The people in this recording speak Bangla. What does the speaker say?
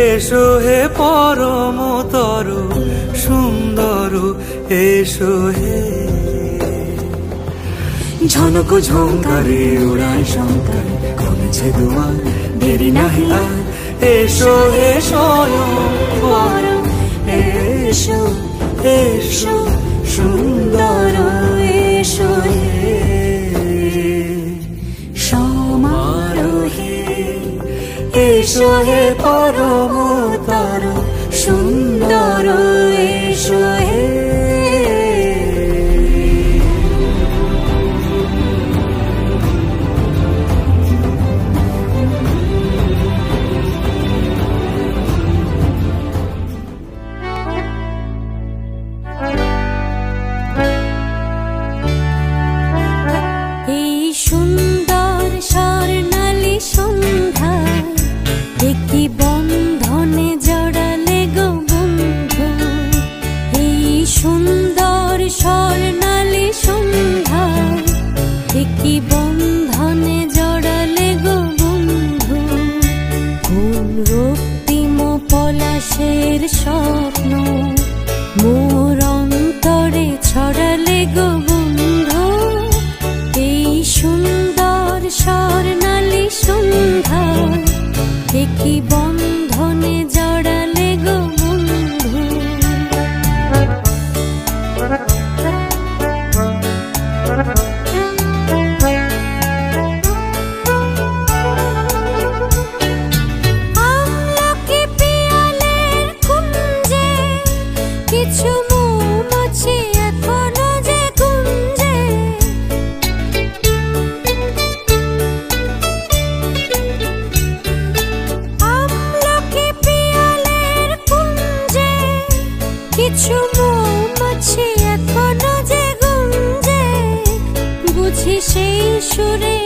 এসো হে পরম তরু সুন্দর এসো হে। ঝনক ঝঙ্কারে উড়ায় শঙ্কর কমেছে দুয়ার দেরি নাহি আর। এসো হে স্বয়ং পরম এসো এসো সুন্দর এসো হে। সমারোহে এসো হে পরম তরু সুন্দর এসো হে। এই সুন্দর স্বর্ণালী সন্ধ্যা একটি বন্ধনে জড়ালে গো বন্ধু। এই সুন্দর স্বর্ণালী সন্ধ্যা একটি বন্ধনে জড়ালে গো বন্ধু। কোন রক্তিম পলাশের স্বপ্ন মোর অন্তরে ছড়ালে গো বন্ধু। এই সুন্দর স্বর্ণালী সন্ধ্যা একই বন্ধনে জড়ালে গো বন্ধু। আমলকি পিয়ালের কুঞ্জে কিছু মৌমাছি এখনো যে গুঞ্জে। আমলকি পিয়ালের কুঞ্জে কিছু মৌমাছি এখনো যে গুঞ্জে। বুঝি সেই সুরে